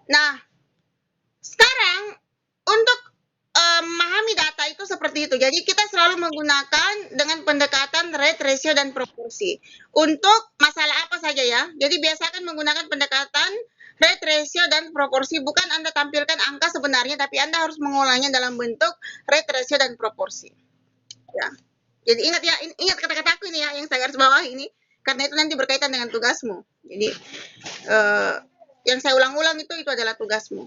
Nah, sekarang untuk memahami data itu seperti itu. Jadi kita selalu menggunakan dengan pendekatan rate, ratio, dan proporsi. Untuk masalah apa saja ya. Jadi biasakan menggunakan pendekatan rate, ratio, dan proporsi. Bukan Anda tampilkan angka sebenarnya, tapi Anda harus mengolahnya dalam bentuk rate, ratio, dan proporsi. Ya. Jadi ingat ya, ingat kata-kataku ini ya, yang saya garis bawah ini. Karena itu nanti berkaitan dengan tugasmu. Jadi yang saya ulang-ulang itu adalah tugasmu.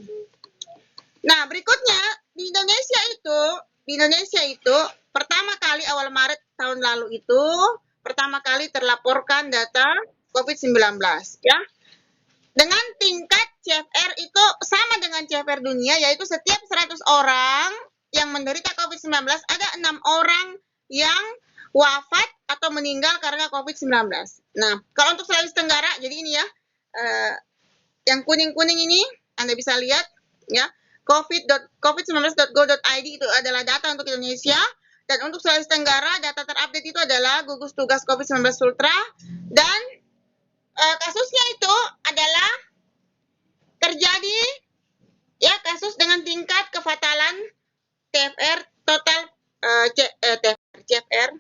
Nah, berikutnya di Indonesia itu pertama kali awal Maret tahun lalu itu pertama kali terlaporkan data COVID-19 ya. Dengan tingkat CFR itu sama dengan CFR dunia, yaitu setiap 100 orang yang menderita COVID-19 ada 6 orang yang wafat atau meninggal karena COVID-19. Nah, kalau untuk Sulawesi Tenggara, jadi ini ya, yang kuning-kuning ini Anda bisa lihat ya, covid19.go.id itu adalah data untuk Indonesia, dan untuk Sulawesi Tenggara data terupdate itu adalah gugus tugas COVID-19 Sultra, dan kasusnya itu adalah terjadi ya kasus dengan tingkat kefatalan TFR total CFR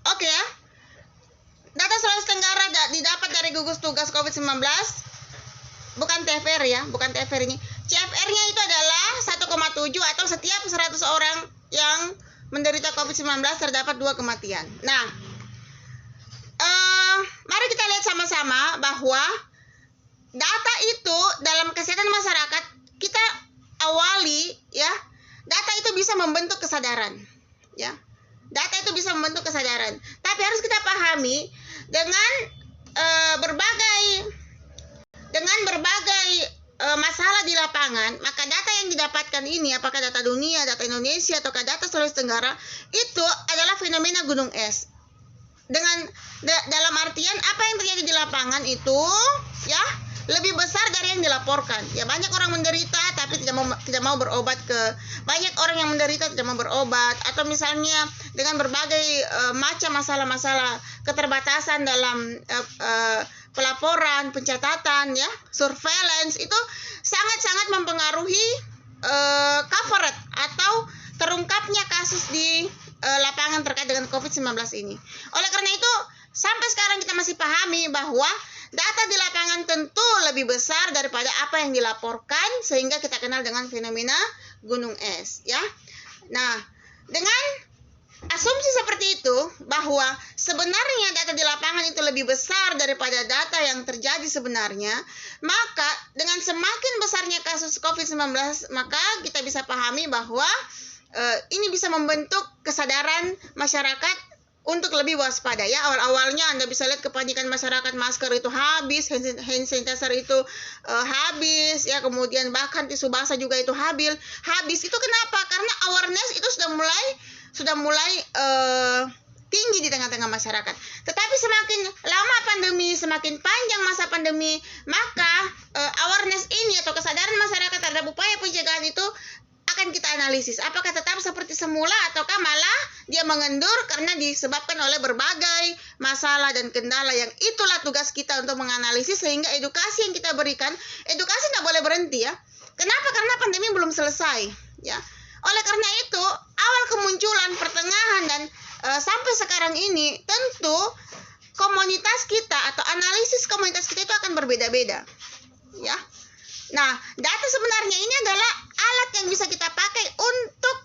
Oke ya. Data Sulawesi Tenggara didapat dari gugus tugas COVID-19, bukan TFR ya, bukan TFR ini. CFR-nya itu adalah 1,7 atau setiap 100 orang yang menderita COVID-19 terdapat 2 kematian. Nah, mari kita lihat sama-sama bahwa data itu dalam kesehatan masyarakat kita awali ya. Data itu bisa membentuk kesadaran ya. Data itu bisa membentuk kesadaran. Tapi harus kita pahami dengan berbagai masalah di lapangan, maka data yang didapatkan ini, apakah data dunia, data Indonesia, ataukah data Sulawesi Tenggara, itu adalah fenomena gunung es. Dalam artian apa yang terjadi di lapangan itu ya lebih besar dari yang dilaporkan. Ya, banyak orang menderita tapi tidak mau berobat, banyak orang yang menderita tidak mau berobat, atau misalnya dengan berbagai macam masalah-masalah keterbatasan dalam pelaporan, pencatatan ya, surveillance itu sangat-sangat mempengaruhi coverage atau terungkapnya kasus di lapangan terkait dengan COVID-19 ini. Oleh karena itu, sampai sekarang kita masih pahami bahwa data di lapangan tentu lebih besar daripada apa yang dilaporkan, sehingga kita kenal dengan fenomena gunung es ya. Nah, dengan asumsi seperti itu bahwa sebenarnya data di lapangan itu lebih besar daripada data yang terjadi sebenarnya, maka dengan semakin besarnya kasus COVID-19, maka kita bisa pahami bahwa ini bisa membentuk kesadaran masyarakat untuk lebih waspada ya. Awal-awalnya Anda bisa lihat kepanikan masyarakat, masker itu habis, hand sanitizer itu habis ya, kemudian bahkan tisu basah juga itu habis. Itu kenapa? Karena awareness itu sudah mulai tinggi di tengah-tengah masyarakat. Tetapi semakin lama pandemi, semakin panjang masa pandemi, maka awareness ini atau kesadaran masyarakat terhadap upaya pencegahan itu akan kita analisis. Apakah tetap seperti semula ataukah malah dia mengendur karena disebabkan oleh berbagai masalah dan kendala, yang itulah tugas kita untuk menganalisis, sehingga edukasi yang kita berikan, edukasi tidak boleh berhenti ya. Kenapa? Karena pandemi belum selesai ya. Oleh karena itu, awal kemunculan, pertengahan, dan sampai sekarang ini tentu komunitas kita atau analisis komunitas kita itu akan berbeda-beda ya. Nah, data sebenarnya ini adalah alat yang bisa kita pakai untuk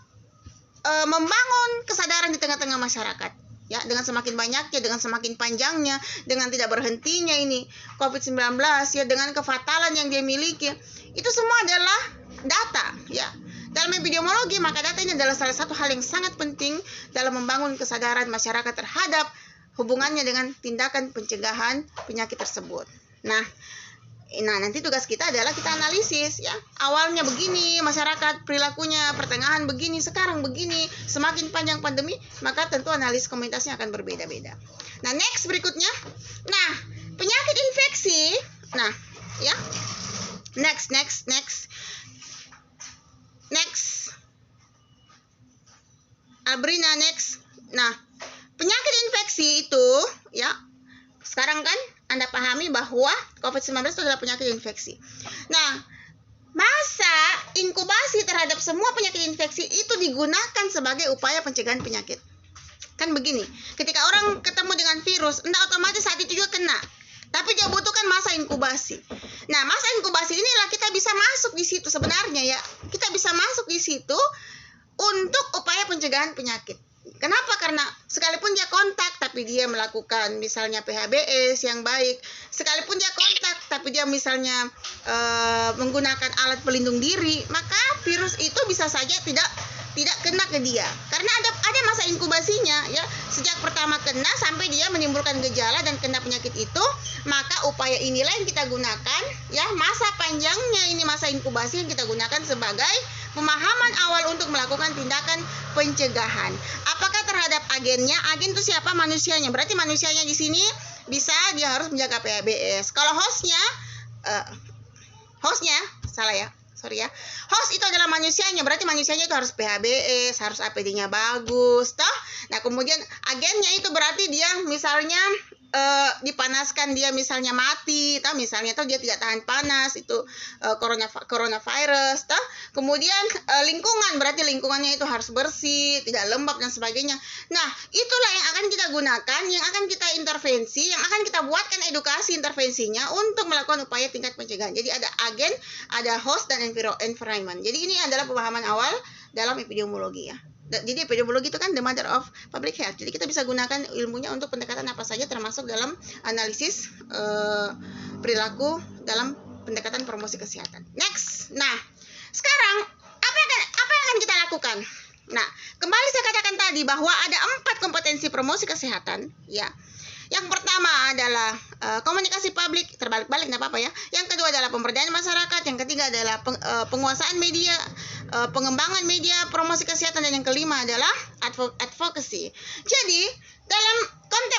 membangun kesadaran di tengah-tengah masyarakat ya, dengan semakin banyaknya, dengan semakin panjangnya, dengan tidak berhentinya ini COVID-19 ya, dengan kefatalan yang dia miliki, itu semua adalah data ya. Dalam epidemiologi, maka data ini adalah salah satu hal yang sangat penting dalam membangun kesadaran masyarakat terhadap hubungannya dengan tindakan pencegahan penyakit tersebut. Nah, Nah, nanti tugas kita adalah kita analisis ya. Awalnya begini masyarakat perilakunya, pertengahan begini, sekarang begini. Semakin panjang pandemi, maka tentu analisis komunitasnya akan berbeda-beda. Nah, next berikutnya. Nah, penyakit infeksi. Nah, ya. Next. Abrina, next. Nah, penyakit infeksi itu ya. Sekarang kan Anda pahami bahwa COVID-19 itu adalah penyakit infeksi. Nah, masa inkubasi terhadap semua penyakit infeksi itu digunakan sebagai upaya pencegahan penyakit. Kan begini, ketika orang ketemu dengan virus, entah otomatis saat itu juga kena. Tapi dia butuhkan masa inkubasi. Nah, masa inkubasi inilah kita bisa masuk di situ sebenarnya ya. Kita bisa masuk di situ untuk upaya pencegahan penyakit. Kenapa? Karena sekalipun dia kontak tapi dia melakukan misalnya PHBS yang baik, sekalipun dia kontak tapi dia misalnya menggunakan alat pelindung diri, maka virus itu bisa saja tidak kena ke dia. Karena ada masa inkubasinya ya. Sejak pertama kena sampai dia menimbulkan gejala dan kena penyakit itu, maka upaya inilah yang kita gunakan ya. Masa panjangnya ini masa inkubasi yang kita gunakan sebagai pemahaman awal untuk melakukan tindakan pencegahan. Apakah terhadap agennya? Agen itu siapa? Manusianya. Berarti manusianya di sini bisa dia harus menjaga PHBS. Kalau hostnya salah ya. Sorry ya. Host itu adalah manusianya. Berarti manusianya itu harus PHBS, harus APD-nya bagus, toh. Nah, kemudian agennya itu berarti dia misalnya dipanaskan dia misalnya mati, toh misalnya toh dia tidak tahan panas, itu coronavirus, toh. Kemudian lingkungan, berarti lingkungannya itu harus bersih, tidak lembab dan sebagainya. Nah, itulah yang akan kita gunakan, yang akan kita intervensi, yang akan kita buatkan edukasi intervensinya untuk melakukan upaya tingkat pencegahan. Jadi ada agen, ada host dan environment. Jadi ini adalah pemahaman awal dalam epidemiologi ya. Jadi epidemiologi itu kan the mother of public health. Jadi kita bisa gunakan ilmunya untuk pendekatan apa saja, termasuk dalam analisis perilaku dalam pendekatan promosi kesehatan. Next. Nah, sekarang apa yang akan kita lakukan? Nah, kembali saya katakan tadi bahwa ada 4 kompetensi promosi kesehatan ya. Yang pertama adalah komunikasi publik, terbalik-balik nggak apa-apa ya. Yang kedua adalah pemberdayaan masyarakat, yang ketiga adalah penguasaan media, pengembangan media, promosi kesehatan, dan yang kelima adalah advocacy. Jadi dalam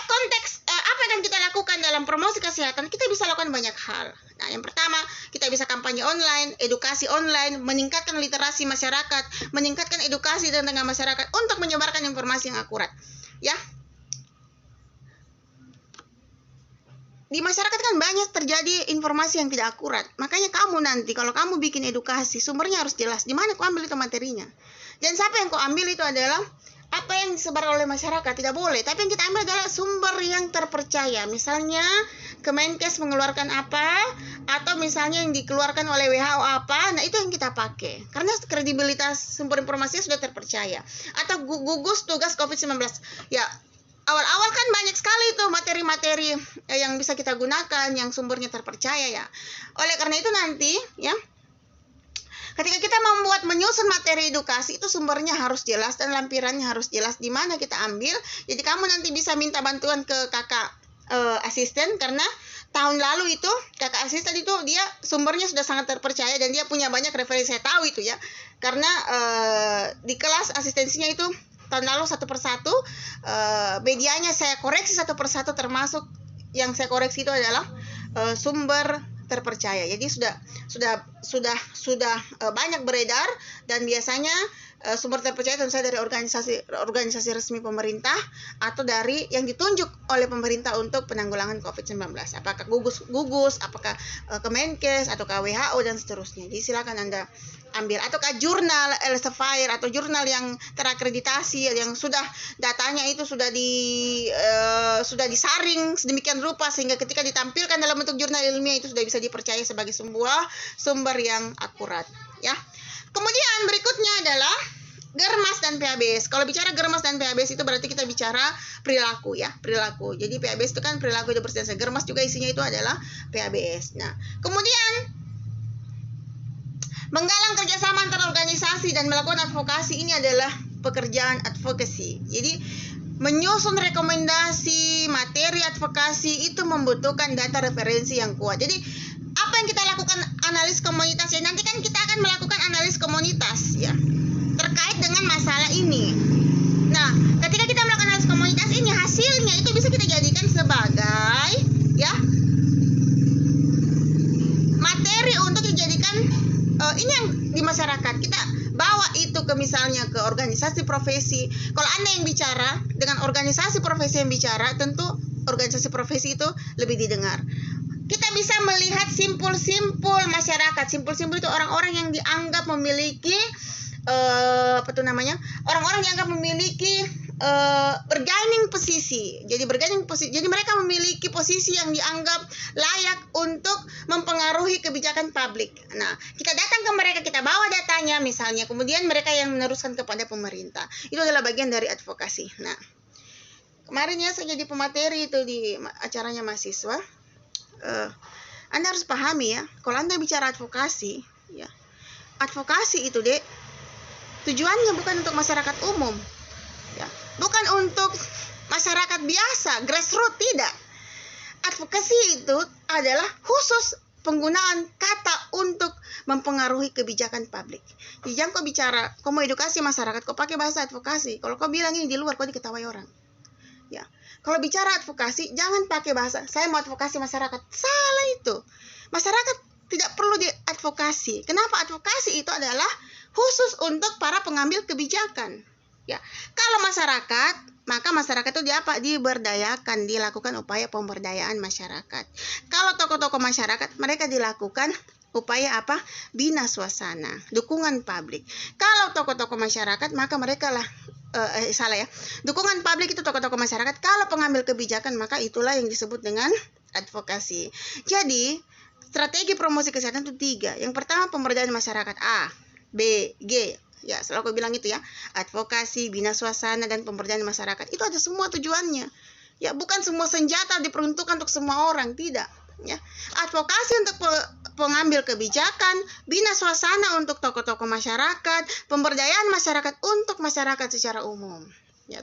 konteks apa yang kita lakukan dalam promosi kesehatan, kita bisa lakukan banyak hal. Nah, yang pertama, kita bisa kampanye online, edukasi online, meningkatkan literasi masyarakat, meningkatkan edukasi di tengah masyarakat untuk menyebarkan informasi yang akurat. Ya. Di masyarakat kan banyak terjadi informasi yang tidak akurat. Makanya kamu nanti kalau kamu bikin edukasi, sumbernya harus jelas. Di mana kau ambil itu materinya? Dan siapa yang kau ambil itu adalah apa yang disebar oleh masyarakat, tidak boleh. Tapi yang kita ambil adalah sumber yang terpercaya. Misalnya Kemenkes mengeluarkan apa, atau misalnya yang dikeluarkan oleh WHO apa, nah itu yang kita pakai. Karena kredibilitas sumber informasinya sudah terpercaya. Atau gugus tugas COVID-19. Ya, awal-awal kan banyak sekali tuh materi-materi yang bisa kita gunakan, yang sumbernya terpercaya ya. Oleh karena itu nanti ya, ketika kita menyusun materi edukasi itu sumbernya harus jelas dan lampirannya harus jelas di mana kita ambil. Jadi kamu nanti bisa minta bantuan ke kakak asisten, karena tahun lalu itu kakak asisten itu dia sumbernya sudah sangat terpercaya dan dia punya banyak referensi. Saya tahu itu ya, karena di kelas asistensinya itu tahun lalu satu persatu medianya saya koreksi satu persatu, termasuk yang saya koreksi itu adalah sumber terpercaya. Jadi sudah banyak beredar, dan biasanya sumber terpercaya tentu saja dari organisasi resmi pemerintah atau dari yang ditunjuk oleh pemerintah untuk penanggulangan COVID-19. Apakah gugus, apakah Kemenkes atau WHO dan seterusnya. Jadi silakan Anda ambil, ataukah jurnal Elsevier atau jurnal yang terakreditasi yang sudah datanya itu sudah disaring sedemikian rupa sehingga ketika ditampilkan dalam bentuk jurnal ilmiah itu sudah bisa dipercaya sebagai sebuah sumber yang akurat ya. Kemudian berikutnya adalah Germas dan PHBS. Kalau bicara Germas dan PHBS itu berarti kita bicara perilaku ya, perilaku. Jadi PHBS itu kan perilaku hidup bersih dan sehat. Germas juga isinya itu adalah PHBS. Nah, kemudian menggalang kerjasama antar organisasi dan melakukan advokasi, ini adalah pekerjaan advokasi. Jadi menyusun rekomendasi materi advokasi itu membutuhkan data referensi yang kuat. Jadi apa yang yang kita lakukan analis komunitas ya? Nanti kan kita akan melakukan analis komunitas ya, terkait dengan masalah ini. Nah, ketika kita melakukan analis komunitas ini, hasilnya itu bisa kita jadikan sebagai ya materi untuk dijadikan ini yang di masyarakat. Kita bawa itu ke misalnya ke organisasi profesi. Kalau Anda yang bicara dengan organisasi profesi yang bicara, tentu organisasi profesi itu lebih didengar. Kita bisa melihat simpul-simpul masyarakat. Simpul-simpul itu orang-orang yang dianggap memiliki orang-orang yang dianggap memiliki bargaining posisi. Jadi mereka memiliki posisi yang dianggap layak untuk mempengaruhi kebijakan publik. Nah, kita datang ke mereka, kita bawa datanya misalnya, kemudian mereka yang meneruskan kepada pemerintah. Itu adalah bagian dari advokasi. Nah, kemarin ya saya jadi pemateri itu di acaranya mahasiswa. Anda harus pahami ya, kalau Anda bicara advokasi, ya, advokasi itu tujuannya bukan untuk masyarakat umum, ya, bukan untuk masyarakat biasa, grassroots, tidak. Advokasi itu adalah khusus penggunaan kata untuk mempengaruhi kebijakan publik. Jadi jangan kau bicara, kau mau edukasi masyarakat, kau pakai bahasa advokasi. Kalau kau bilang ini di luar, kau diketahui orang. Ya, kalau bicara advokasi, jangan pakai bahasa saya mau advokasi masyarakat. Salah itu. Masyarakat tidak perlu diadvokasi. Kenapa? Advokasi itu adalah khusus untuk para pengambil kebijakan. Ya, kalau masyarakat, maka masyarakat itu diberdayakan, dilakukan upaya pemberdayaan masyarakat. Kalau tokoh-tokoh masyarakat, mereka dilakukan upaya apa? Bina suasana, dukungan publik. Kalau tokoh-tokoh masyarakat, maka mereka lah dukungan publik itu tokoh-tokoh masyarakat. Kalau pengambil kebijakan, maka itulah yang disebut dengan advokasi. Jadi, strategi promosi kesehatan itu 3. Yang pertama, pemberdayaan masyarakat, A, B, G. Ya, selalu aku bilang itu ya. Advokasi, bina suasana, dan pemberdayaan masyarakat. Itu ada semua tujuannya. Ya, bukan semua senjata diperuntukkan untuk semua orang, tidak. Ya, advokasi untuk pengambil kebijakan, bina suasana untuk tokoh-tokoh masyarakat, pemberdayaan masyarakat untuk masyarakat secara umum. Ya,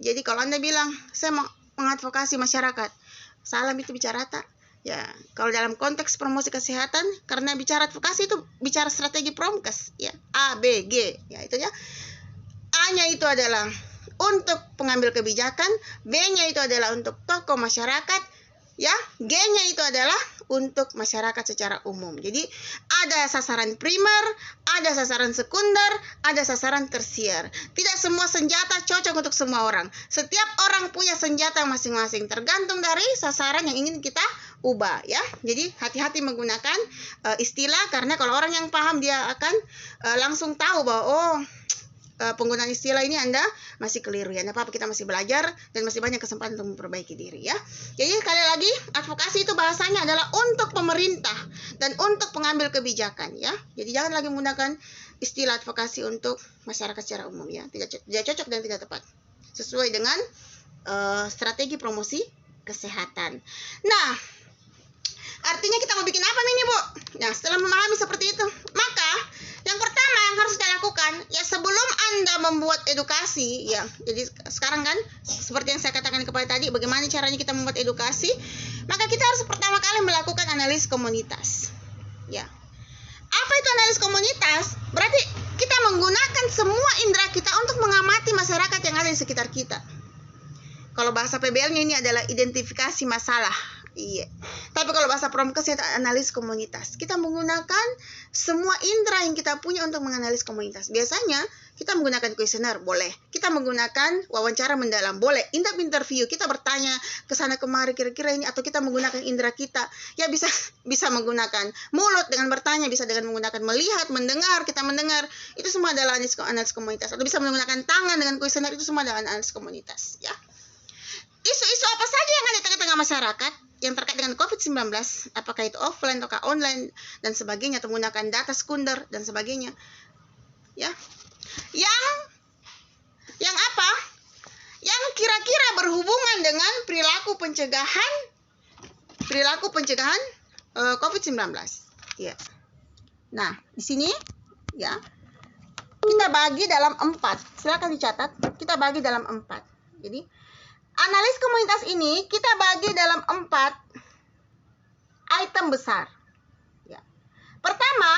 jadi kalau Anda bilang saya mau mengadvokasi masyarakat, salah itu bicara tak? Ya, kalau dalam konteks promosi kesehatan, karena bicara advokasi itu bicara strategi promkes, ya, A, B, G, ya itu ya. A-nya itu adalah untuk pengambil kebijakan, B-nya itu adalah untuk tokoh masyarakat, ya, G-nya itu adalah untuk masyarakat secara umum. Jadi ada sasaran primer, ada sasaran sekunder, ada sasaran tersier. Tidak semua senjata cocok untuk semua orang. Setiap orang punya senjata masing-masing, tergantung dari sasaran yang ingin kita ubah, ya. Jadi hati-hati menggunakan istilah, karena kalau orang yang paham dia akan langsung tahu bahwa penggunaan istilah ini Anda masih keliru ya. Apa kita masih belajar dan masih banyak kesempatan untuk memperbaiki diri ya. Jadi sekali lagi, advokasi itu bahasanya adalah untuk pemerintah dan untuk pengambil kebijakan ya. Jadi jangan lagi menggunakan istilah advokasi untuk masyarakat secara umum ya. Tidak cocok dan tidak tepat. Sesuai dengan strategi promosi kesehatan. Nah, artinya kita mau bikin apa nih Bu? Nah, setelah memahami seperti itu, maka yang pertama yang harus kita lakukan ya, sebelum Anda membuat edukasi ya. Jadi sekarang kan seperti yang saya katakan kepada tadi, bagaimana caranya kita membuat edukasi, maka kita harus pertama kali melakukan analis komunitas. Ya. Apa itu analis komunitas? Berarti kita menggunakan semua indera kita untuk mengamati masyarakat yang ada di sekitar kita. Kalau bahasa PBL-nya ini adalah identifikasi masalah. Iya. Tapi kalau bahasa promkes itu analis komunitas. Kita menggunakan semua indera yang kita punya untuk menganalisis komunitas. Biasanya kita menggunakan kuesioner, boleh. Kita menggunakan wawancara mendalam, boleh. Interview, kita bertanya ke sana kemari kira-kira ini, atau kita menggunakan indera kita. Ya bisa menggunakan mulut dengan bertanya, bisa dengan menggunakan melihat, mendengar, kita mendengar. Itu semua adalah analis komunitas. Atau bisa menggunakan tangan dengan kuesioner, itu semua adalah analis komunitas, ya. Isu-isu apa saja yang ada di tengah-tengah masyarakat yang terkait dengan COVID-19, apakah itu offline atau online dan sebagainya, atau menggunakan data sekunder dan sebagainya, ya, yang apa? Yang kira-kira berhubungan dengan perilaku pencegahan COVID-19, ya. Nah, di sini, ya, kita bagi dalam 4. Silakan dicatat. Kita bagi dalam 4. Jadi analis komunitas ini kita bagi dalam 4 item besar. Pertama,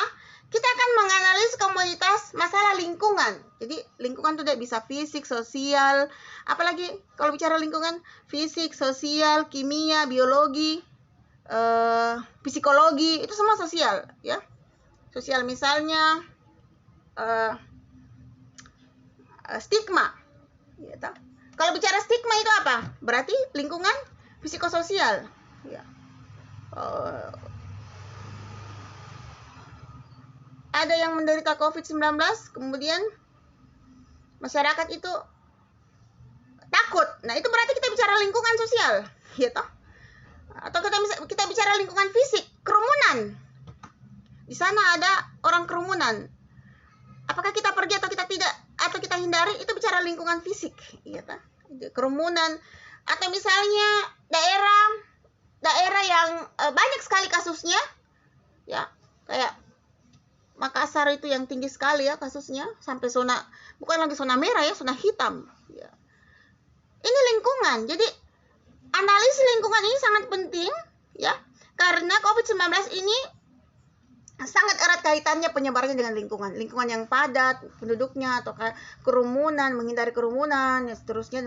kita akan menganalisis komunitas masalah lingkungan. Jadi lingkungan itu bisa fisik, sosial, apalagi kalau bicara lingkungan, fisik, sosial, kimia, biologi, psikologi, itu semua sosial, ya. Sosial misalnya stigma, ya. Kalau bicara stigma itu apa? Berarti lingkungan psikososial, ya. Ada yang menderita COVID-19, kemudian masyarakat itu takut. Nah, itu berarti kita bicara lingkungan sosial, ya toh? Atau kita bicara lingkungan fisik, kerumunan. Di sana ada orang kerumunan. Apakah kita pergi atau kita tidak, atau kita hindari, itu bicara lingkungan fisik, ya toh? Kerumunan. Atau misalnya daerah yang banyak sekali kasusnya, ya, kayak Makassar itu yang tinggi sekali ya kasusnya, sampai bukan lagi zona merah ya, zona hitam, ya. Ini lingkungan. Jadi analisis lingkungan ini sangat penting, ya, karena COVID-19 ini sangat erat kaitannya penyebarannya dengan lingkungan yang padat penduduknya, atau kerumunan, menghindari kerumunan, dan seterusnya,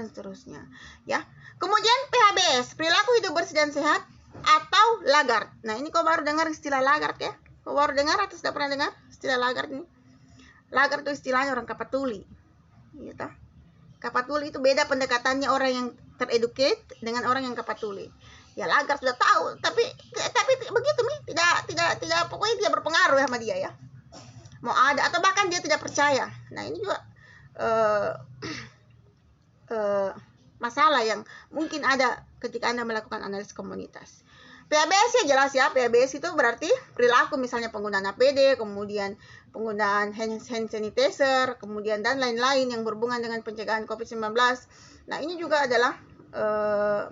ya. Kemudian PHBS, perilaku hidup bersih dan sehat, atau Lagarde. Nah, ini kau baru dengar istilah Lagarde, ya? Kau baru dengar atau sudah pernah dengar istilah Lagarde ini? Lagarde itu istilahnya orang kapatuli, gitu. Kapatuli itu beda pendekatannya orang yang tereducate dengan orang yang kapatuli. Ya, Lagarde sudah tahu, tapi begitu nih, tidak pokoknya dia berpengaruh sama dia, ya. Mau ada atau bahkan dia tidak percaya. Nah, ini juga masalah yang mungkin ada ketika Anda melakukan analisis komunitas. PHBS ya jelas ya, PHBS itu berarti perilaku, misalnya penggunaan APD, kemudian penggunaan hand sanitizer, kemudian dan lain-lain yang berhubungan dengan pencegahan COVID-19. Nah, ini juga adalah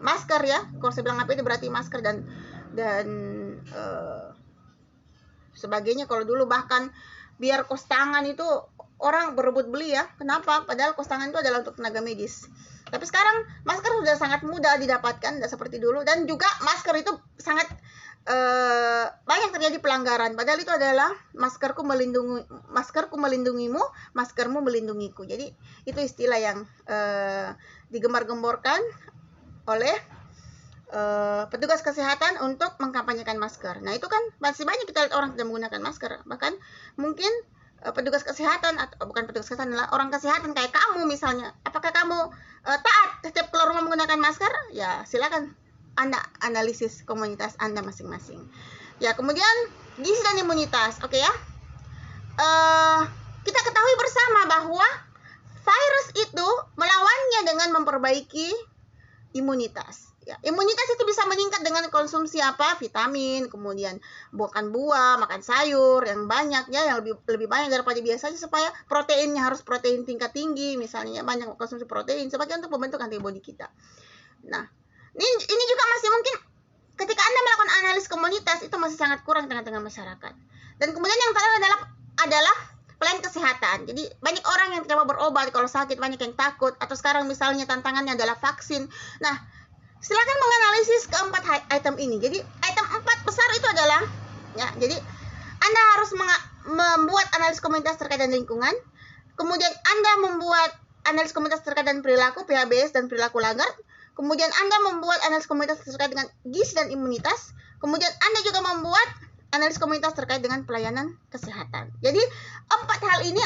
masker ya. Kalau saya bilang APD berarti masker dan sebagainya. Kalau dulu bahkan biar kos tangan itu orang berebut beli ya. Kenapa? Padahal kos tangan itu adalah untuk tenaga medis. Tapi sekarang masker sudah sangat mudah didapatkan, tidak seperti dulu. Dan juga masker itu sangat banyak terjadi pelanggaran. Padahal itu adalah maskerku melindungimu, maskermu melindungiku. Jadi itu istilah yang digembar-gemborkan oleh petugas kesehatan untuk mengkampanyekan masker. Nah, itu kan masih banyak kita lihat orang tidak menggunakan masker. Bahkan mungkin petugas kesehatan, atau bukan petugas kesehatan, adalah orang kesehatan kayak kamu misalnya. Apakah kamu taat setiap keluar rumah menggunakan masker? Ya, silakan Anda analisis komunitas Anda masing-masing. Ya, kemudian gizi dan imunitas, oke ya. Kita ketahui bersama bahwa virus itu melawannya dengan memperbaiki imunitas. Ya, imunitas itu bisa meningkat dengan konsumsi apa? Vitamin, kemudian makan buah, makan sayur yang banyak ya, yang lebih banyak daripada biasanya, supaya proteinnya harus protein tingkat tinggi, misalnya banyak konsumsi protein sebagai untuk membentuk antibodi kita. Nah, ini juga masih mungkin ketika Anda melakukan analis komunitas itu masih sangat kurang tengah-tengah masyarakat. Dan kemudian yang terakhir adalah pelayanan kesehatan. Jadi banyak orang yang tidak mau berobat kalau sakit, banyak yang takut, atau sekarang misalnya tantangannya adalah vaksin. Nah, silakan menganalisis keempat item ini. Jadi item 4 besar itu adalah, ya, jadi Anda harus membuat analisis komunitas terkait dengan lingkungan. Kemudian Anda membuat analisis komunitas terkait dengan perilaku, PHBS dan perilaku Lagarde. Kemudian Anda membuat analisis komunitas terkait dengan gizi dan imunitas. Kemudian Anda juga membuat analisis komunitas terkait dengan pelayanan kesehatan. Jadi 4 hal ini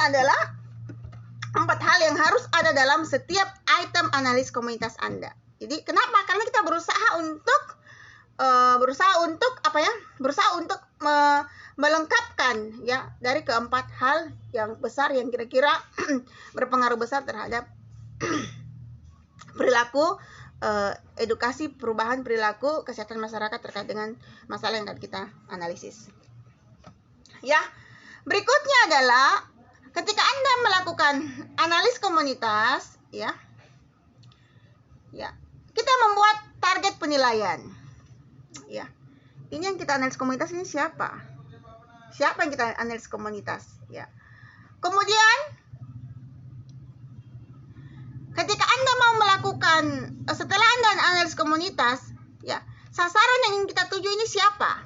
apa yang harus ada dalam setiap item analisis komunitas Anda. Jadi kenapa? Karena kita berusaha untuk melengkapkan ya dari keempat hal yang besar yang kira-kira berpengaruh besar terhadap perilaku, edukasi perubahan perilaku kesehatan masyarakat terkait dengan masalah yang akan kita analisis. Ya, berikutnya adalah ketika Anda melakukan analis komunitas, ya, kita membuat target penilaian. Ya, ini yang kita analis komunitas ini siapa? Siapa yang kita analis komunitas? Ya. Kemudian ketika Anda mau melakukan, setelah Anda analis komunitas, ya, sasaran yang ingin kita tuju ini siapa?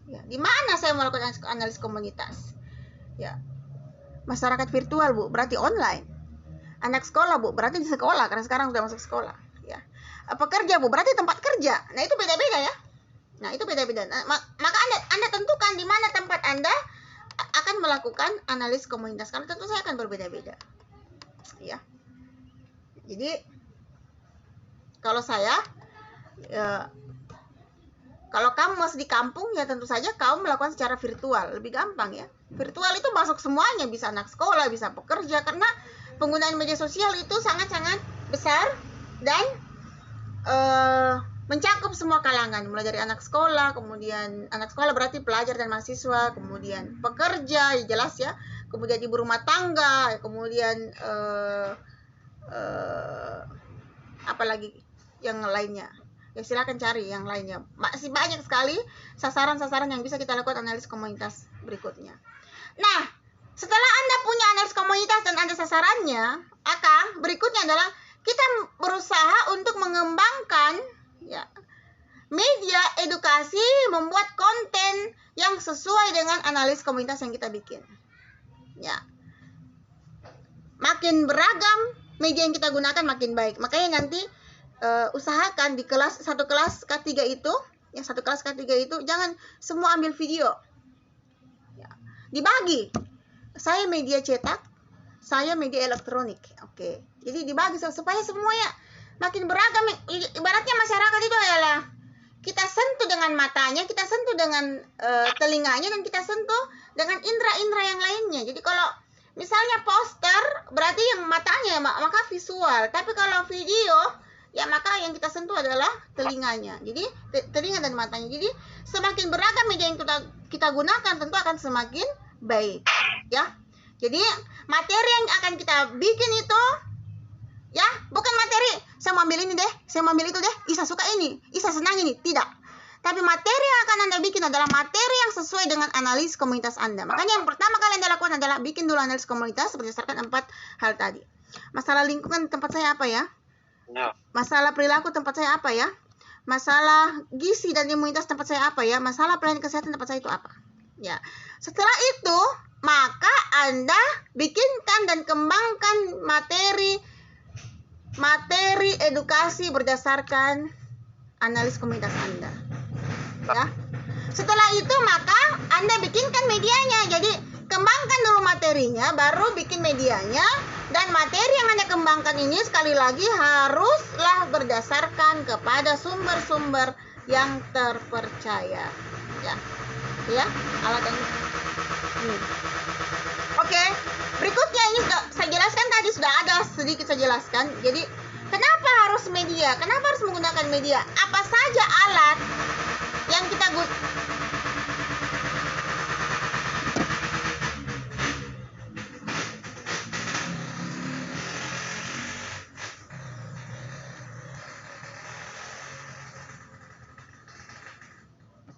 Ya, di mana saya melakukan analisis komunitas? Ya, masyarakat virtual, Bu, berarti online. Anak sekolah, Bu, berarti di sekolah karena sekarang sudah masuk sekolah. Ya, pekerja, Bu, berarti tempat kerja. Nah, itu beda-beda ya. Nah, itu beda-beda. Nah, maka Anda tentukan di mana tempat Anda akan melakukan analisis komunitas, karena tentu saya akan berbeda-beda. Ya. Jadi kalau saya kalau kamu masih di kampung, ya tentu saja kamu melakukan secara virtual, lebih gampang ya. Virtual itu masuk semuanya, bisa anak sekolah, bisa pekerja, karena penggunaan media sosial itu sangat-sangat besar dan mencakup semua kalangan, mulai dari anak sekolah, kemudian anak sekolah berarti pelajar dan mahasiswa, kemudian pekerja, ya jelas ya, kemudian ibu rumah tangga, kemudian apalagi yang lainnya. Ya silakan cari yang lainnya. Masih banyak sekali sasaran-sasaran yang bisa kita lakukan analisis komunitas berikutnya. Nah, setelah Anda punya analisis komunitas dan Anda sasarannya, berikutnya adalah kita berusaha untuk mengembangkan ya media edukasi, membuat konten yang sesuai dengan analisis komunitas yang kita bikin. Ya. Makin beragam media yang kita gunakan makin baik. Makanya nanti usahakan di satu kelas K3 itu, ya satu kelas K3 itu jangan semua ambil video. Ya. Dibagi. Saya media cetak, saya media elektronik. Oke. Jadi dibagi supaya semuanya makin beragam. Ibaratnya masyarakat itu adalah kita sentuh dengan matanya, kita sentuh dengan telinganya, dan kita sentuh dengan indera-indera yang lainnya. Jadi kalau misalnya poster, berarti yang matanya, maka visual. Tapi kalau video, ya maka yang kita sentuh adalah telinganya. Jadi telinga dan matanya. Jadi semakin beragam media yang kita gunakan, tentu akan semakin baik. Ya. Jadi materi yang akan kita bikin itu, ya bukan materi saya mau ambil ini deh, saya mau ambil itu deh, Isa suka ini, Isa senang ini, tidak. Tapi materi yang akan Anda bikin adalah materi yang sesuai dengan analisis komunitas Anda. Makanya yang pertama kali Anda lakukan adalah bikin dulu analisis komunitas berdasarkan 4 hal tadi. Masalah lingkungan tempat saya apa ya? Masalah perilaku tempat saya apa ya? Masalah gizi dan imunitas tempat saya apa ya? Masalah pelayanan kesehatan tempat saya itu apa? Ya. Setelah itu, maka Anda bikinkan dan kembangkan materi edukasi berdasarkan analisis komunitas Anda. Ya. Setelah itu maka Anda bikinkan medianya. Jadi kembangkan dulu materinya, baru bikin medianya. Dan materi yang Anda kembangkan ini sekali lagi haruslah berdasarkan kepada sumber-sumber yang terpercaya. Ya, alat yang ini. Oke, berikutnya ini saya jelaskan tadi, sudah ada sedikit saya jelaskan. Jadi kenapa harus media? Kenapa harus menggunakan media? Apa saja alat yang kita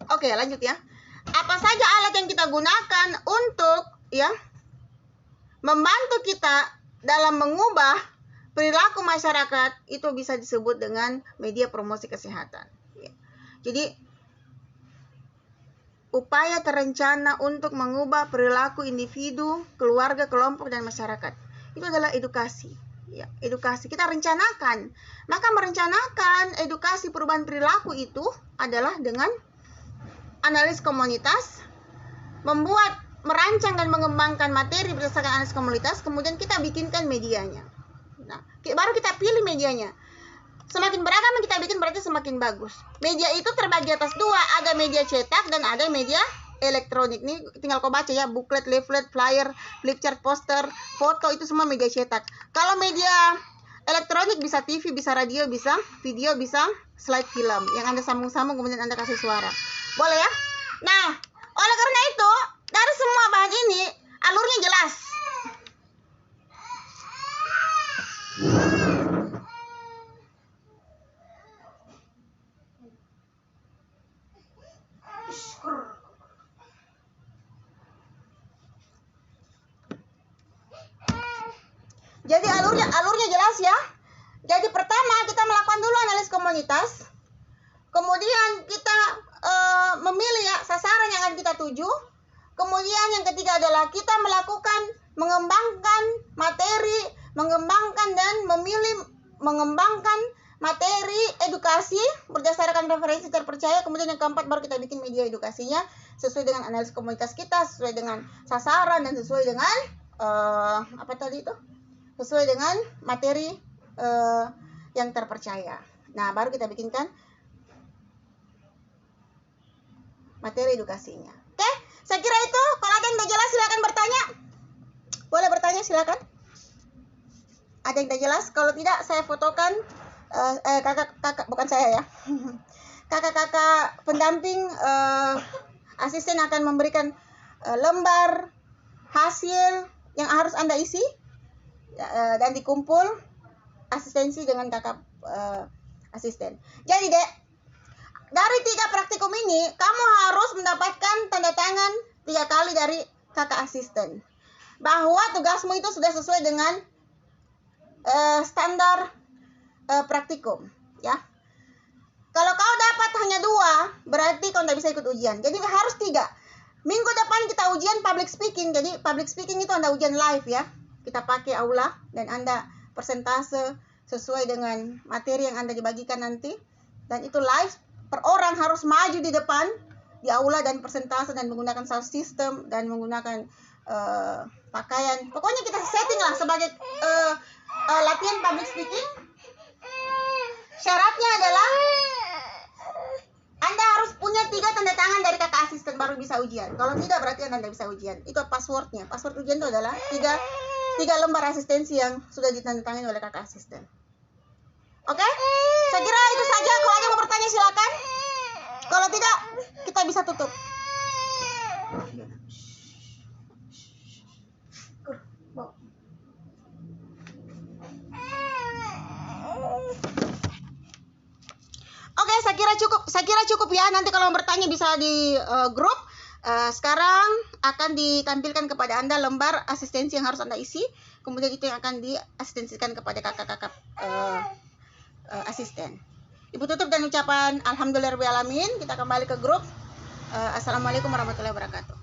Oke, lanjut ya. Apa saja alat yang kita gunakan untuk ya membantu kita dalam mengubah perilaku masyarakat, itu bisa disebut dengan media promosi kesehatan. Ya. Jadi upaya terencana untuk mengubah perilaku individu, keluarga, kelompok, dan masyarakat. Itu adalah edukasi. Ya, edukasi kita rencanakan. Maka merencanakan edukasi perubahan perilaku itu adalah dengan analisis komunitas, merancang dan mengembangkan materi berdasarkan analisis komunitas, kemudian kita bikinkan medianya. Nah, baru kita pilih medianya. Semakin beragam yang kita bikin berarti semakin bagus. Media itu terbagi atas 2, ada media cetak dan ada media elektronik. Nih tinggal kau baca ya, booklet, leaflet, flyer, flipchart, poster, foto, itu semua media cetak. Kalau media elektronik bisa TV, bisa radio, bisa video, bisa slide film yang Anda sambung-sambung kemudian Anda kasih suara. Boleh ya? Nah, oleh karena itu, dari semua bahan ini, alurnya jelas. Jadi alurnya jelas ya. Jadi pertama kita melakukan dulu analisis komunitas. Kemudian kita memilih ya sasaran yang akan kita tuju. Kemudian yang ketiga adalah kita mengembangkan materi, mengembangkan dan mengembangkan materi edukasi berdasarkan referensi terpercaya. Kemudian yang keempat baru kita bikin media edukasinya sesuai dengan analisis komunitas kita, sesuai dengan sasaran dan sesuai dengan sesuai dengan materi yang terpercaya. Nah, baru kita bikinkan materi edukasinya. Oke, saya kira itu. Kalau ada yang tidak jelas silakan bertanya. Boleh bertanya, silakan. Ada yang tidak jelas? Kalau tidak, saya fotokan kakak bukan saya ya. Kakak-kakak pendamping asisten akan memberikan lembar hasil yang harus Anda isi dan dikumpul asistensi dengan kakak asisten. Jadi, Dek, dari 3 praktikum ini kamu harus mendapatkan tanda tangan 3 kali dari kakak asisten bahwa tugasmu itu sudah sesuai dengan standar praktikum, ya. Kalau kau dapat hanya 2, berarti kau tidak bisa ikut ujian. Jadi harus 3. Minggu depan kita ujian public speaking. Jadi public speaking itu Anda ujian live ya. Kita pakai aula dan Anda persentase sesuai dengan materi yang Anda dibagikan nanti. Dan itu live, per orang harus maju di depan di aula dan persentase dan menggunakan sound system dan menggunakan pakaian. Pokoknya kita setting lah sebagai latihan public speaking. Syaratnya adalah Anda harus punya 3 tanda tangan dari kakak asisten baru bisa ujian. Kalau tidak berarti Anda tidak bisa ujian. Itu passwordnya. Password ujian itu adalah 3 lembar asistensi yang sudah ditandatangani oleh kakak asisten. Oke? Saya kira itu saja. Kalau ada yang mau bertanya silakan. Kalau tidak, kita bisa tutup. Oke, saya kira cukup ya. Nanti kalau mau bertanya bisa di grup. Sekarang akan ditampilkan kepada Anda lembar asistensi yang harus Anda isi. Kemudian itu yang akan diasistensikan kepada kakak-kakak asisten. Ibu tutup dan ucapan alhamdulillahirabbil alamin. Kita kembali ke grup. Assalamualaikum warahmatullahi wabarakatuh.